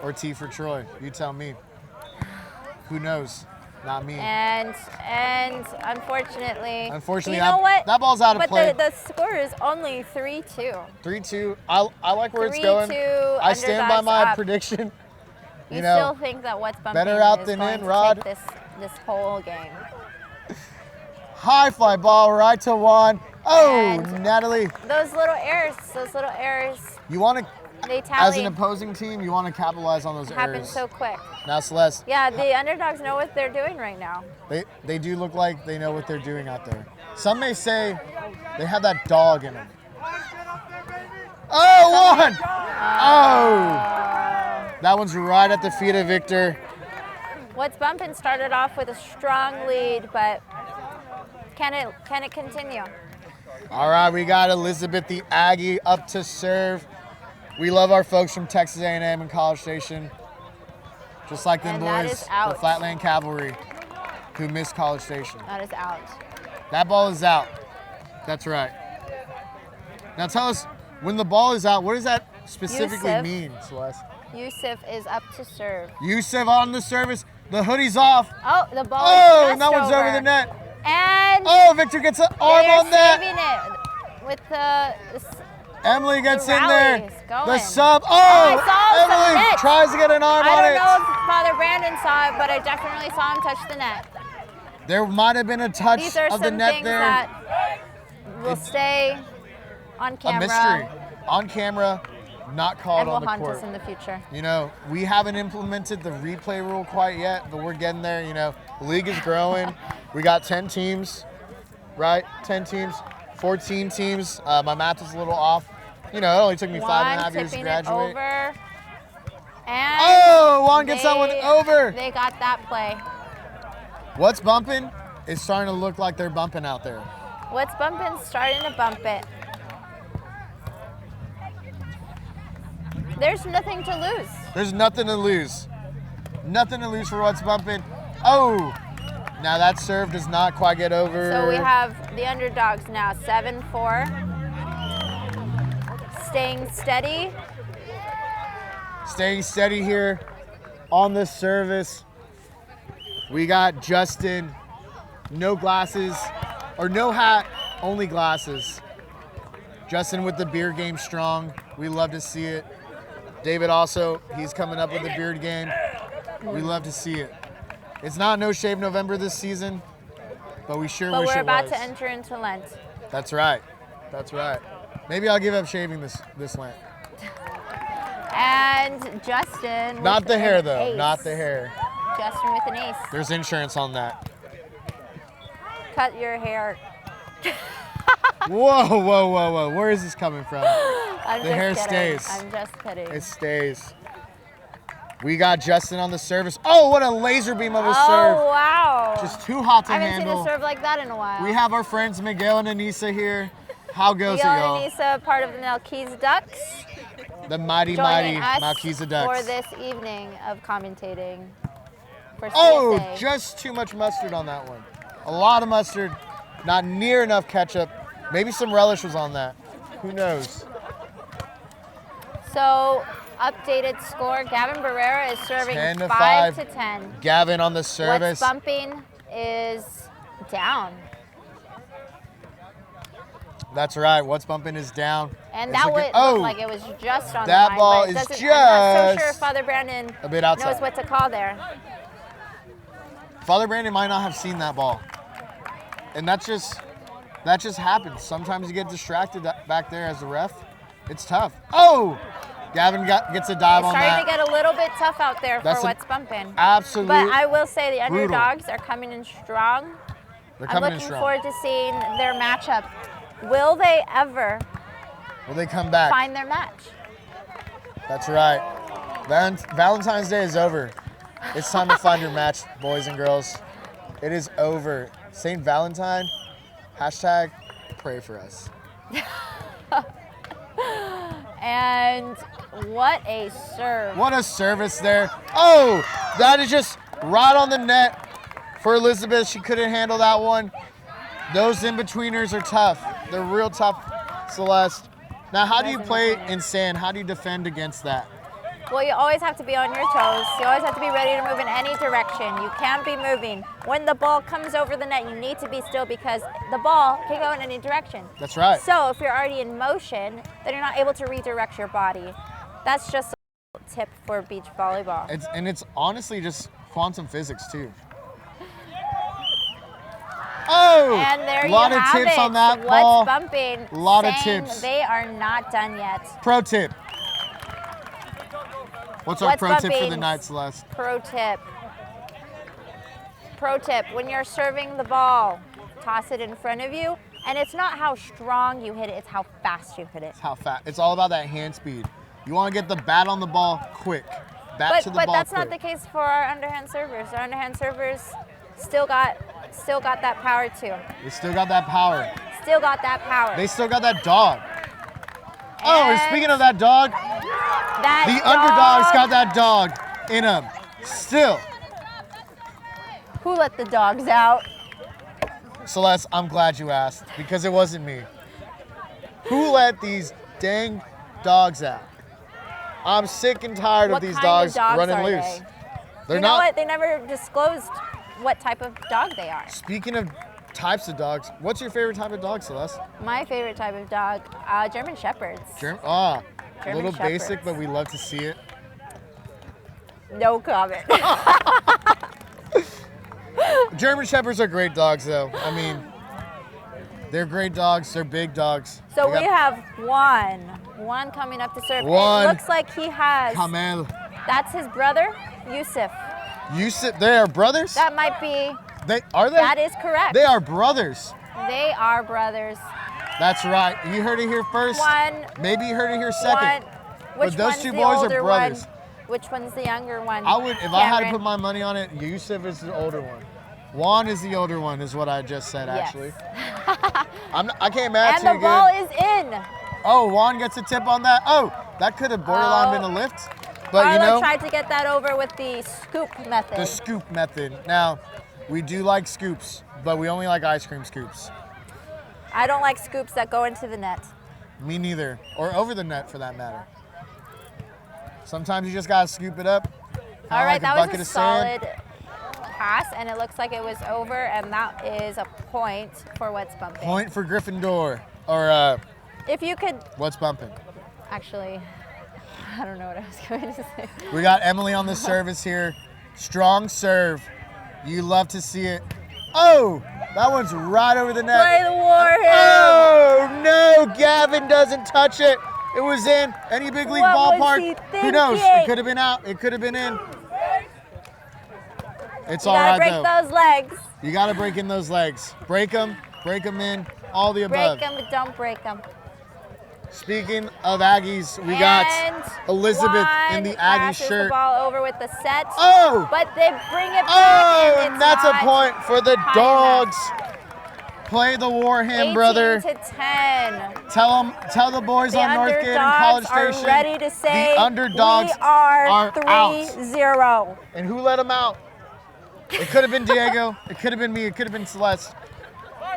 Or T for Troy. You tell me. Who knows? Not me. And unfortunately, you know what? That ball's out of play. But the score is only 3-2. 3-2. I like where it's going. I stand by my prediction. You still think that what's bumping better out is than going in, to Rod? take this whole game. High fly ball right to Juan. Oh, And Natalie. Those little errors. You want to, they tally. as an opposing team, you want to capitalize on those errors. Happen so quick. Now, Celeste. Yeah, the underdogs know what they're doing right now. They do look like they know what they're doing out there. Some may say they have that dog in them. Oh, Juan! That one's right at the feet of Victor. What's bumping started off with a strong lead, but can it continue? All right, we got Elizabeth the Aggie up to serve. We love our folks from Texas A&M and College Station. Just like them boys, the Flatland Cavalry, who missed College Station. That is out. That ball is out. That's right. Now tell us, when the ball is out, what does that specifically mean, Celeste? Yusuf is up to serve. Yusuf on the service. The hoodie's off. Oh, the ball is just that one's over the net. And Victor gets an arm on that. Saving it with Emily gets in rally there. is going. The sub. Oh, I saw him Emily submit. tries to get an arm I on don't it. know if Father Brandon saw it, but I definitely saw him touch the net. There might have been a touch These are of the some net things there. that will stay on A camera mystery. On camera, not called and will on the haunt court. us in the future. You know, we haven't implemented the replay rule quite yet, but we're getting there. You know, the league is growing. We got 10 teams, right? 10 teams, 14 teams. My math is a little off. You know, it only took me 5.5 years to tipping graduate. it over. And Oh, Juan gets that one over. They got that play. What's bumping? It's starting to look like they're bumping out there. What's bumping? Starting to bump it. There's nothing to lose. There's nothing to lose. Nothing to lose for what's bumping. Oh, now that serve does not quite get over. So we have the underdogs now, 7-4. Staying steady. Staying steady here on the service. We got Justin, no glasses, or no hat, only glasses. Justin with the beard game strong. We love to see it. David also, he's coming up with the beard game. We love to see it. It's not No Shave November this season, but we sure wish it was. But we're about to enter into Lent. That's right. That's right. Maybe I'll give up shaving this Lent. And Justin. Not with the hair an though. ace. Not the hair. Justin with an ace. There's insurance on that. Cut your hair. Whoa, whoa, whoa, whoa. Where is this coming from? I'm The just hair kidding. stays. I'm just kidding. It stays. We got Justin on the service. Oh, what a laser beam of a serve. Oh, wow. Just too hot to I haven't handle. seen a serve like that in a while. We have our friends Miguel and Anissa here. How goes Miguel it, y'all? and Anissa, part of the Nelkeys Ducks, The mighty, joining mighty us Malkiza Ducks. for this evening of commentating for CTSA. Oh, just too much mustard on that one. A lot of mustard, not near enough ketchup. Maybe some relish was on that. Who knows? So, updated score. Gavin Barrera is serving 10 to 5 5. to 10. Gavin on the service. What's bumping is down. That's right. What's bumping is down. And It's that looking- would oh, look like it was just on that the line. ball but it is doesn't- I'm not so sure just if Father Brandon a bit outside. knows what to call there. Father Brandon might not have seen that ball. And that just happens. Sometimes you get distracted back there as a ref. It's tough. Oh! Gavin gets a dive It's on starting that. to get a little bit tough out there That's for an what's bumping. Absolute. But I will say the brutal. underdogs are coming in strong. They're I'm coming in looking strong. forward to seeing their matchup. Will they ever Will they come back? find their match? That's right. Valentine's Day is over. It's time to find your match, boys and girls. It is over. St. Valentine, hashtag pray for us. And what a serve. What a service there. Oh, that is just right on the net for Elizabeth. She couldn't handle that one. Those in-betweeners are tough. They're real tough, Celeste. Now, how do you play in sand? How do you defend against that? Well, you always have to be on your toes. You always have to be ready to move in any direction. You can't be moving. When the ball comes over the net, you need to be still because the ball can go in any direction. That's right. So if you're already in motion, then you're not able to redirect your body. That's just a tip for beach volleyball. It's honestly just quantum physics, too. Oh! And there a lot you of have tips it. on that What's ball. bumping? A lot of saying tips. They are not done yet. Pro tip. What's our What's pro tip for the bumping? night, Celeste? Pro tip. Pro tip, when you're serving the ball, toss it in front of you. And it's not how strong you hit it, it's how fast you hit it. It's how fast. It's all about that hand speed. You want to get the bat on the ball quick. Bat to the But ball that's quick. not the case for our underhand servers. Our underhand servers still got that power too. They still got that power. Still got that power. They still got that dog. Oh, and speaking of that dog, that the dog, underdogs got that dog in them. Still. Who let the dogs out? Celeste, I'm glad you asked because it wasn't me. Who let these dang dogs out? I'm sick and tired What of these kind dogs of dogs running are loose. they? They're You know not. what? They never disclosed what type of dog they are. Speaking of types of dogs. What's your favorite type of dog, Celeste? My favorite type of dog, German Shepherds. A German little Shepherds. basic, but we love to see it. No comment. German Shepherds are great dogs, though. I mean, they're great dogs. They're big dogs. So we have Juan coming up to serve. Juan. It looks like he has. Kamel. That's his brother, Yusuf. Yusuf, they are brothers? That might be. Are they? That is correct. They are brothers. They are brothers. That's right. You heard it here first. One. Maybe you heard it here second. Which But those one's two the boys are older brothers. one? Which one's the younger one? I would, if I had to Cameron? put my money on it, Yusuf is the older one. Juan is the older one, is what I just said, Yes. actually. I can't match And the you ball good. is in. Oh, Juan gets a tip on that. Oh, that could have borderline been a lift. But Carlo you know, tried to get that over with the scoop method. the scoop method. Now, we do like scoops, but we only like ice cream scoops. I don't like scoops that go into the net. Me neither. Or over the net, for that matter. Sometimes you just gotta scoop it up. All right, like that bucket was a of sand. solid pass, and it looks like it was over, and that is a point for What's Bumping. Point for Gryffindor. Or If you could, what's bumping? actually, I don't know what I was going to say. We got Emily on the service here. Strong serve. You love to see it. Oh, that one's right over the net. Play the war here. Oh, no, Gavin doesn't touch it. It was in. Any big league What was ballpark. he Who knows? thinking? It could have been out. It could have been in. It's You all gotta right, break though. those legs. You got to break in those legs. Break them in, all the above. Break them, but don't break them. Speaking of Aggies, we got Elizabeth in the Aggie passes shirt. the ball over with the set. Oh! But they bring it back. Oh, and and that's a it's point for the high Dogs. enough. Play the Warham, 18 brother. to 10. Tell the boys The on Northgate and College Underdogs Station. are ready to say the Underdogs we are out. 3-0. And who let them out? It could have been Diego. It could have been me. It could have been Celeste.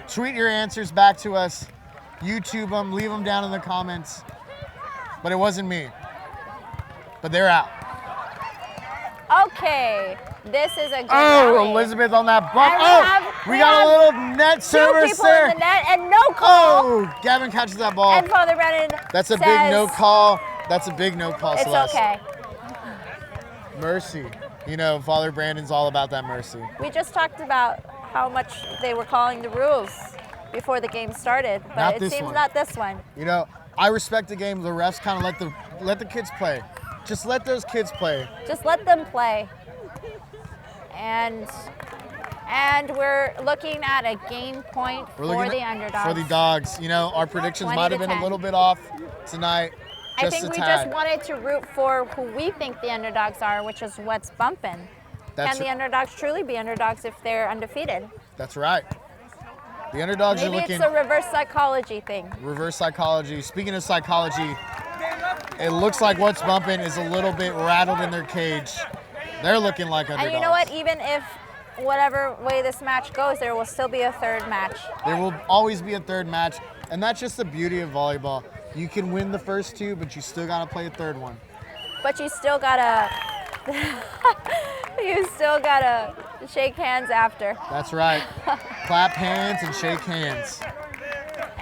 Tweet your answers back to us. YouTube them. Leave them down in the comments. But it wasn't me. But they're out. Okay, this is a good Oh, rally. Elizabeth on that bump. And We got a little net Two service people there. in the net and no call. Oh, Gavin catches that ball. And Father Brennan That's a says, big no call. That's a big no call, It's Celeste. okay. Mercy. You know, Father Brandon's all about that mercy. We just talked about how much they were calling the rules before the game started, but Not it this seems one. not this one. You know, I respect the game. The refs kind of let the kids play. Just let those kids play. Just let them play. And we're looking at a game point We're for looking the at- Underdogs. For the Dogs. You know, our predictions 20 might have to been a 10. little bit off tonight. I Just think a we tad. just wanted to root for who we think the Underdogs are, which is What's Bumpin'. That's Can the Underdogs truly be Underdogs if they're undefeated? That's right. The Underdogs Maybe are it's looking a reverse psychology thing. reverse psychology. Speaking of psychology, it looks like What's Bumpin' is a little bit rattled in their cage. They're looking like underdogs. And you know what? Even if whatever way this match goes, there will still be a third match. There will always be a third match, and that's just the beauty of volleyball. You can win the first two, but you still gotta play a third one. But you still gotta, shake hands after. That's right. Clap hands and shake hands.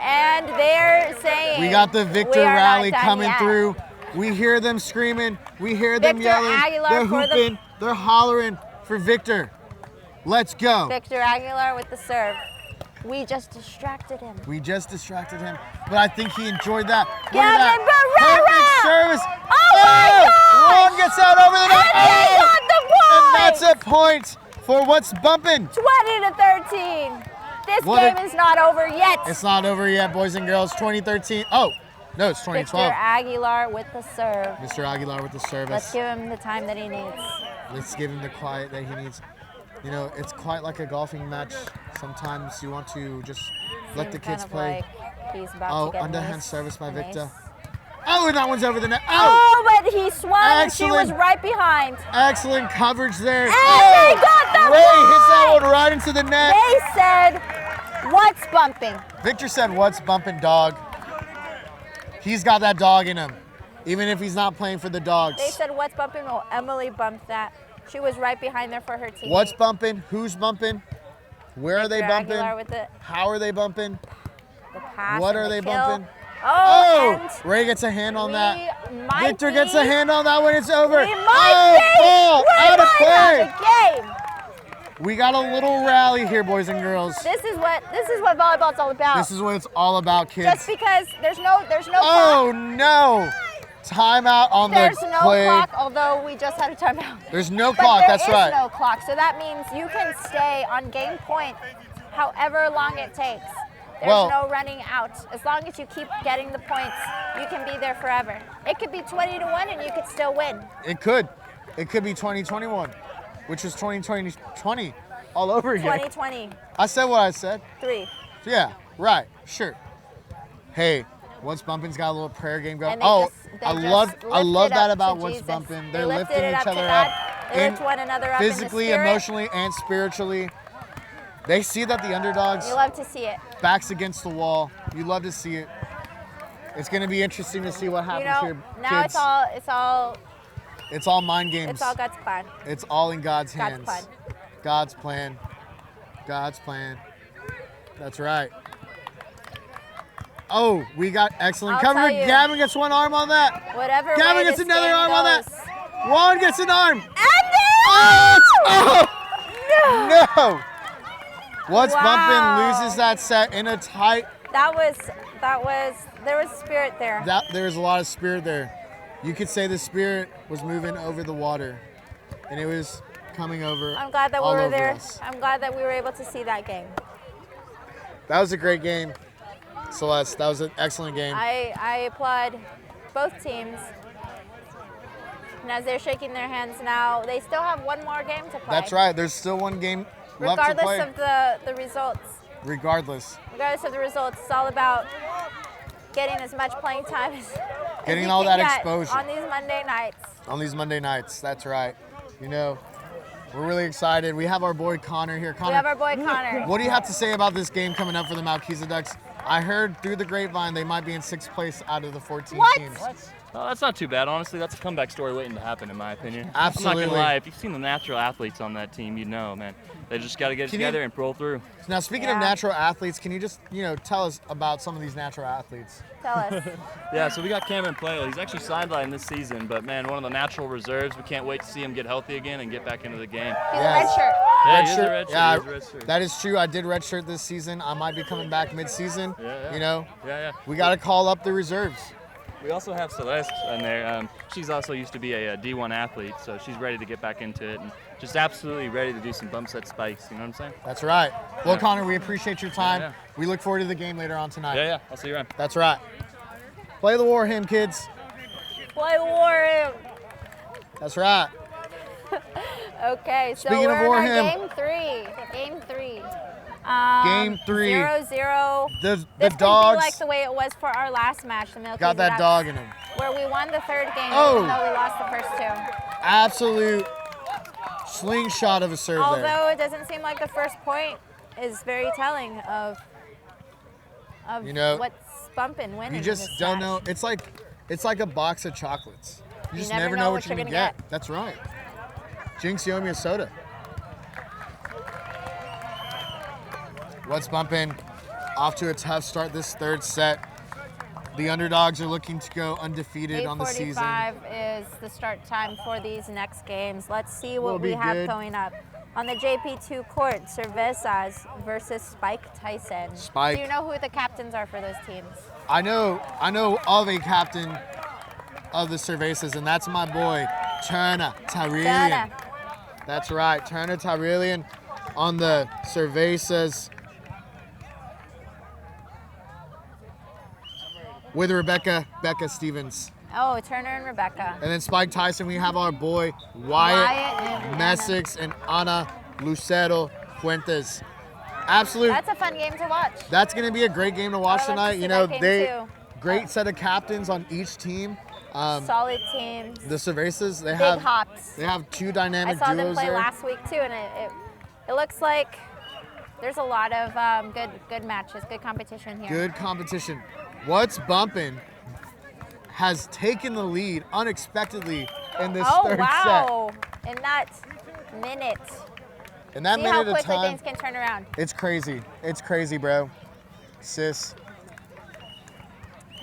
And they're saying We got the Victor we are not rally done coming yet. through. We hear them screaming. We hear them Victor yelling. Aguilar They're for the- hooping. They're hollering for Victor. Let's go. Victor Aguilar with the serve. We just distracted him. We just distracted him, but I think he enjoyed that. Look Gavin at that. Barrera! Perfect service. Oh my gosh! Long gets out over the net. And they got the And point! that's a point for What's Bumpin'. 20 to 13. This What game a- is not over yet. It's not over yet, boys and girls. 2013. Oh, no, it's Victor 2012. Aguilar with the serve. Mr. Aguilar with the Let's service. give him the time that he needs. Let's give him the quiet that he needs. You know, it's quite like a golfing match. Sometimes you want to just let the Seems kids kind of play. Like he's about Oh, to get underhand an ace. service by An Victor. ace. Oh, and that one's over the net. Oh, but he swung and she was Excellent. right behind. Excellent coverage there. And they got the Ray hits that point! one right into the net. They said, what's bumping? Victor said, "What's bumping, dog?" He's got that dog in him, even if he's not playing for the Dogs. They said, what's bumping? Well, Emily bumped that. She was right behind there for her team. What's bumping? Who's bumping? Where are they Victor bumping? Aguilar with it. How are they bumping? The pass What and are the they kill. bumping? Oh, Oh, Ray gets a hand on that. we might Victor gets a hand on that when it's over. We might be. Ball out of play. Have the game. We got a little rally here, boys and girls. This is what volleyball's all about. This is what it's all about, kids. Just because there's no Oh clock. no! Timeout on There's the no play. clock, although we just had a timeout. There's no But clock. there That's is right. no clock, so that means you can stay on game point however long it takes. There's Well- no running out. As long as you keep getting the points, you can be there forever. It could be 20-1 and you could still win. It could. It could be 2021, which is 2020 all over again. 2023. I said what I said. Yeah, right. Sure. Hey, What's Bumpin's got a little prayer game going. And they Oh, just- they I just love lift it that up about to What's Jesus. Bumpin'. They They're lifted lifting it each up to other God. up, They lift one another up in the physically, spirit. emotionally, and spiritually. They see that the underdogs You love to see it. backs against the wall. You love to see it. It's going to be interesting to see what happens here, Now kids. it's all mind games. it's all God's plan. It's all in God's God's hands. plan. God's plan. God's plan. That's right. Oh, we got excellent I'll cover. tell you. Gavin gets one arm on that. Whatever Gavin way gets this another game arm on that. goes. Juan gets an arm. And Oh, no. What's Wow. Bumpin' loses that set in a tight. there was spirit there. There was a lot of spirit there. You could say the spirit was moving over the water, and it was coming over. I'm glad that we all were over there. us. I'm glad that we were able to see that game. That was a great game, Celeste. That was an excellent game. I applaud both teams. And as they're shaking their hands now, they still have one more game to play. That's right. There's still one game left to play. Regardless of the results. Regardless. Regardless of the results, it's all about getting as much playing time as Getting you all can that get exposure. on these Monday nights. On these Monday nights. That's right. You know, we're really excited. We have our boy Connor here. Connor, We have our boy Connor. what do you have to say about this game coming up for the Malkisa Ducks? I heard through the grapevine they might be in 6th place out of the 14 What? teams. Oh, that's not too bad, honestly. That's a comeback story waiting to happen, in my opinion. Absolutely. I'm not gonna lie. If you've seen the natural athletes on that team, you know, man. They just got to get it Can you- together and roll through. Now, speaking of Yeah. natural athletes, can you just, tell us about some of these natural athletes? Tell us. Yeah, so we got Cameron Playo. He's actually sidelined this season, but man, one of the natural reserves. We can't wait to see him get healthy again and get back into the game. He's Yes. a red shirt. Yeah, Red he is shirt. a red shirt. Yeah, He is a red shirt. that is true. I did redshirt this season. I might be coming back mid-season. Yeah. Yeah. We got to call up the reserves. We also have Celeste in there. She's also used to be a D1 athlete, so she's ready to get back into it and just absolutely ready to do some bump set spikes. You know what I'm saying? That's right. Well, Yeah. Connor, we appreciate your time. Yeah. We look forward to the game later on tonight. Yeah. I'll see you around. That's right. Play the war hymn, kids. Play the war hymn. That's right. Okay, so Speaking of we're war in our hymn. game three. Game 3. Game 3. 0-0. The This could Dogs be like the way it was for our last match, the Milky got that Ducks, dog in them. where we won the 3rd game, Oh. even though we lost the first 2. Absolute slingshot of a serve there. Although it doesn't seem like the first point is very telling of what's bumping winning. You in just this don't match. know. It's like a box of chocolates. You just never know what you're gonna get. That's right. Jinx, you owe me a soda. What's Bumpin'? Off to a tough start this 3rd set. The Underdogs are looking to go undefeated on the season. 8:45 is the start time for these next games. Let's see what Will we be have good. going up. On the JP2 court, Cervezas versus Spike Tyson. Spike. Do you know who the captains are for those teams? I know of a captain of the Cervezas, and that's my boy, Turner Tyrillian. Turner. That's right, Turner Tyrillian on the Cervezas with Rebecca Stevens. Oh, Turner and Rebecca. And then Spike Tyson, we have our boy Wyatt and Messick and Ana Lucero Fuentes. Absolute. That's a fun game to watch. That's going to be a great game to watch I would tonight. love to see You know, that game they too. great set of captains on each team. Solid teams. The Cervezas, they Big have hops. they have 2 I dynamic saw them duos play there. last week too, and it looks like there's a lot of good matches, good competition here. Good competition. What's Bumpin' has taken the lead unexpectedly in this Oh 3rd wow! In that minute. In that See how minute of quickly time, things can turn around. it's crazy. It's crazy, bro. Sis.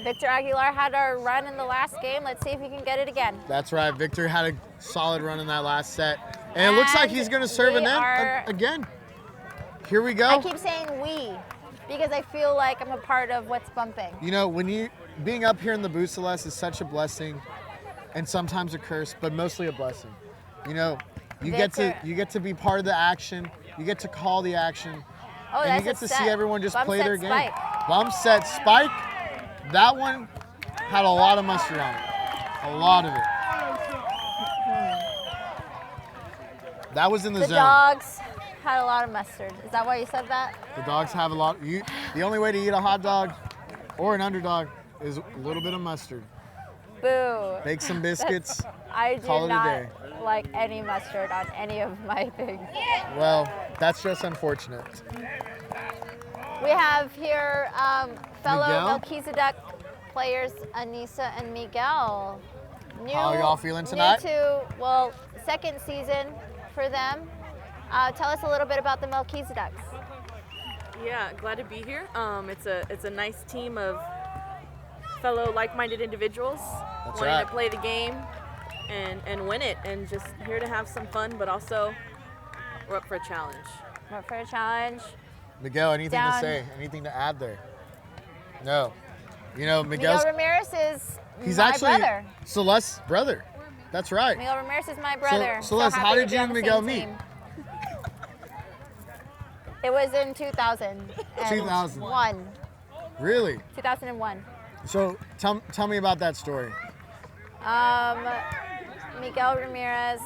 Victor Aguilar had our run in the last game. Let's see if he can get it again. That's right. Victor had a solid run in that last set. And it looks like he's going to serve again. Here we go. I keep saying we because I feel like I'm a part of what's bumping. You know, being up here in the booth, Celeste, is such a blessing and sometimes a curse, but mostly a blessing. You know, you get to be part of the action. You get to call the action. Oh, and that's you get to set. see everyone just Bump play set their game. spike. Bump set spike. That one had a lot of mustard on it. A lot of it. That was in the zone. The dogs had a lot of mustard. Is that why you said that? The dogs have a lot. The only way to eat a hot dog or an underdog is a little bit of mustard. Boo. Bake some biscuits. I do call it a not day. like any mustard on any of my things. Well, that's just unfortunate. We have here fellow Miguel? Melchizedek players Anissa and Miguel. How are y'all feeling tonight? New to, second season for them. Tell us a little bit about the Melchizedeks. Yeah, glad to be here. It's a nice team of fellow like-minded individuals wanting right. to play the game and win it, and just here to have some fun, but also we're up for a challenge. We're up for a challenge. Miguel, anything to Down. say? Anything to add there? No. You know, Miguel Miguel's Ramirez is he's my actually brother. Celeste's brother. That's right. Miguel Ramirez is my brother. Celeste, happy how to did be you on and the Miguel same meet? team. It was in 2000. 2001. Really? 2001. So tell me about that story. Miguel Ramirez,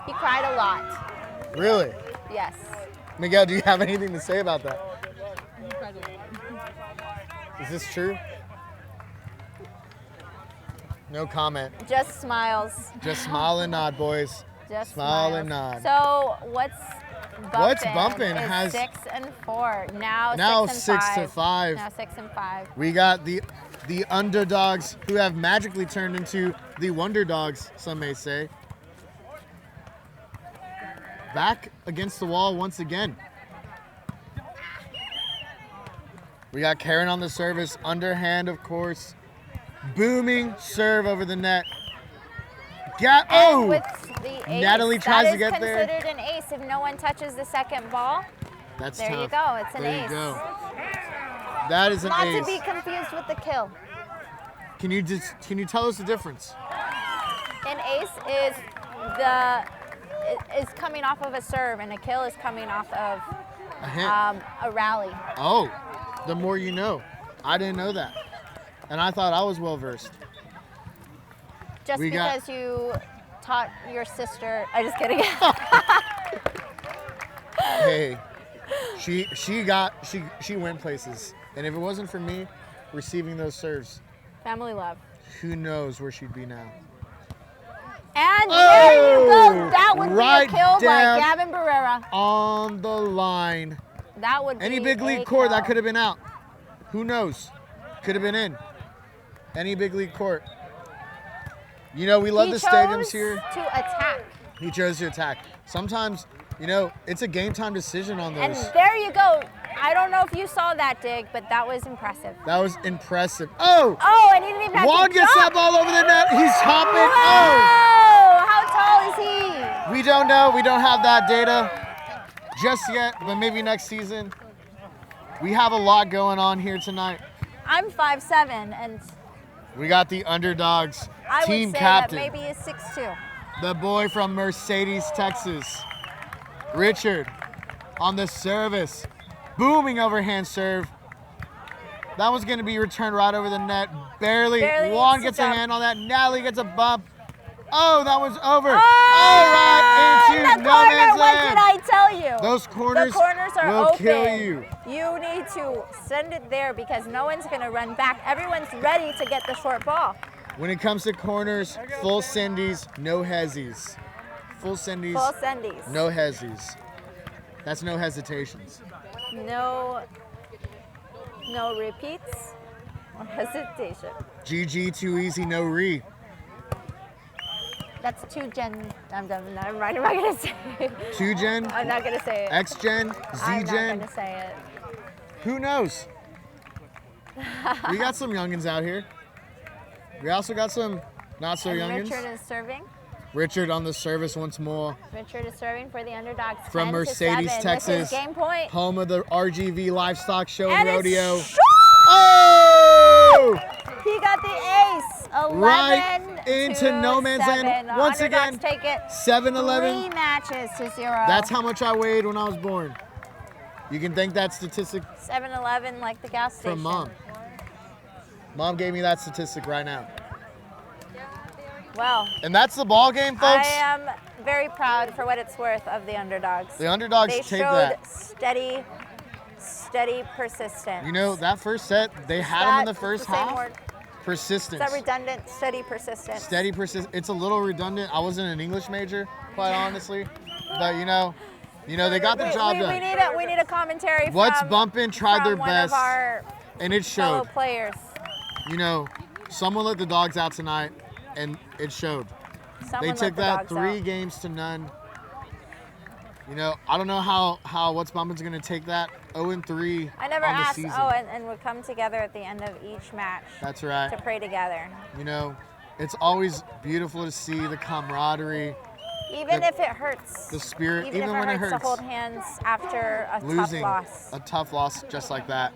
he cried a lot. Really? Yes. Miguel, do you have anything to say about that? Is this true? No comment. Just smiles. Just smile and nod, boys. Just smile smiles. and nod. So what's bumpin'? What's bumpin' is has 6 and 4. Now 6 to 5. Now 6 and 5. We got the underdogs who have magically turned into the Wonder Dogs, some may say. Back against the wall once again. We got Karen on the service, underhand, of course. Booming serve over the net. And with the ace, Natalie tries to get there. That is considered an ace if no one touches the second ball. That's there tough. you go. It's an there ace. You go. That is an Not ace. to be confused with the kill. Can you tell us the difference? An ace is coming off of a serve, and a kill is coming off of A hit. a rally. Oh, the more you know. I didn't know that. And I thought I was well versed. Just because you taught your sister. I'm just kidding. Hey, she went places. And if it wasn't for me receiving those serves, Family love. who knows where she'd be now. And there you go. That would right be a kill by down Gavin Barrera. On the line. That would Any be big league a court, kill. that could have been out. Who knows? Could have been in. Any big league court. You know, we love the stadiums here. To attack. He chose to attack. Sometimes, you know, it's a game time decision on those. And there you go. I don't know if you saw that dig, but that was impressive. That was impressive. Oh! Oh, and he didn't even have Juan to gets jump. that ball over the net. He's hopping. Whoa! How tall is he? Oh! We don't know. We don't have that data just yet, but maybe next season. We have a lot going on here tonight. I'm 5'7", and We got the underdogs I team would say captain. that maybe he's 6'2". The boy from Mercedes, Texas. Richard on the service. Booming overhand serve. That one's going to be returned right over the net. Barely. Juan needs gets to a jump. hand on that. Natalie gets a bump. Oh, that one's over. Oh, All right, into the no corner, man's what land. did I tell you? Those corners, the corners are will open. kill you. You need to send it there because no one's going to run back. Everyone's ready to get the short ball. When it comes to corners, full sendies, no hezzies. Full sendies, Full sendies. no hezzies. That's no hesitations. No repeats or hesitation. GG, too easy, no re. That's 2 Gen. I'm not gonna say it. 2 Gen? I'm not gonna say it. X Gen? Z I'm not Gen? gonna say it. Who knows? We got some youngins out here. We also got some not so And youngins. Richard is serving. Richard on the service once more. Richard is serving for the Underdogs. From 10 Mercedes, to 7. Texas. This is game point. Home of the RGV Livestock Show And and it's Rodeo. short! Oh! He got the ace. 11 Right into to no man's 7. land. The Once Underdogs again, take it 7-11. 3 matches to 0. That's how much I weighed when I was born. You can thank that statistic 7-11 like the gas station. from Mom. Mom gave me that statistic right now. Well, And that's the ball game, folks. I am very proud for what it's worth of the Underdogs. The Underdogs They take showed that. steady persistence. You know, that first set, they had them in the first the same half. word? Persistence. Is that redundant? Steady persistence. Steady persist. It's a little redundant. I wasn't an English major, quite honestly. But you know, they got the job done. We need a commentary What's from, Bumpin tried their from one best, of our and it fellow showed. players. You know, someone let the dogs out tonight, and it showed. Someone They let took the that dogs 3 out. games to none. You know, I don't know how What's Bumpin's gonna take that 0-3 I never on the asked. season. Oh, and we come together at the end of each match That's right. to pray together. You know, it's always beautiful to see the camaraderie, Even The- if it hurts. the spirit, Even even if when it hurts hurts. to hold hands after a losing tough a loss. tough loss just like that.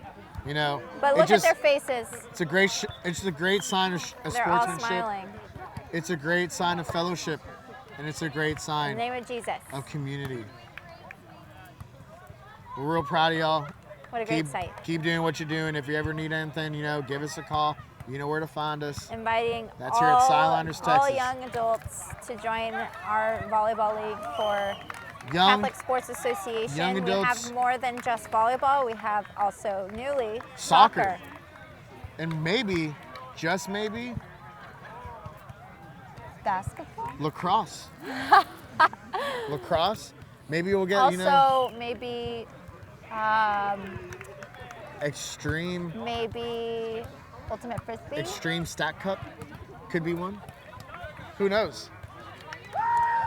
You know, But it look just, at their faces. It's a great sign of They're all sportsmanship. smiling. It's a great sign of fellowship, and it's a great In the sign name of Jesus. of community. We're real proud of y'all. What a great sight. Keep doing what you're doing. If you ever need anything, you know, give us a call. You know where to find us. Inviting That's here at Sideliners, all Texas. young adults to join our volleyball league for Young Catholic Sports Association. young We adults. have more than just volleyball. We have also newly Soccer. And maybe, just maybe, basketball. lacrosse. Lacrosse. Maybe we'll get, Also, maybe extreme ultimate frisbee. Extreme Stack Cup could be one. Who knows?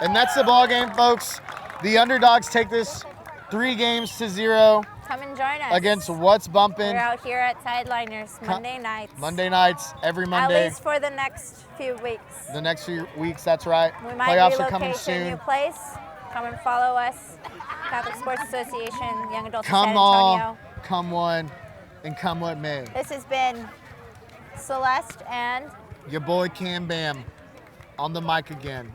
And that's the ball game, folks. The Underdogs take this 3 games to 0 Come and join us. against What's Bumpin'. We're out here at Sideliners Monday nights. Monday nights, every At Monday. least for the next few weeks. The next few weeks, that's right. We might Playoffs are relocate coming to a new soon. place. Come and follow us. Catholic Sports Association, Young Adults of Come San all, Antonio. come one, and come what may. This has been Celeste and Your boy Cam Bam on the mic again.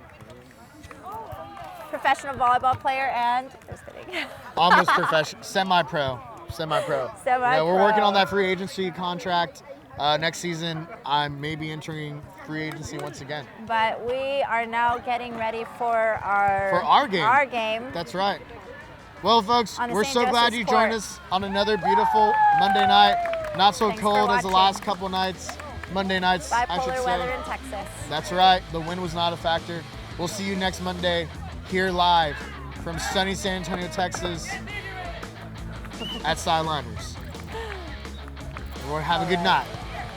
professional volleyball player and just kidding. Almost professional, semi-pro. Yeah, we're working on that free agency contract. Next season, I may be entering free agency once again. But we are now getting ready for our game. Our game. That's right. Well, folks, On the we're St. so glad Joseph's you joined Court. us on another beautiful Monday night. Not so Thanks for cold as the watching. last couple nights. Monday nights, I should Bipolar say. weather in Texas. That's right. The wind was not a factor. We'll see you next Monday here live from sunny San Antonio, Texas at Sideliners. Everyone have a good night.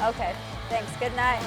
Okay. Thanks. Good night.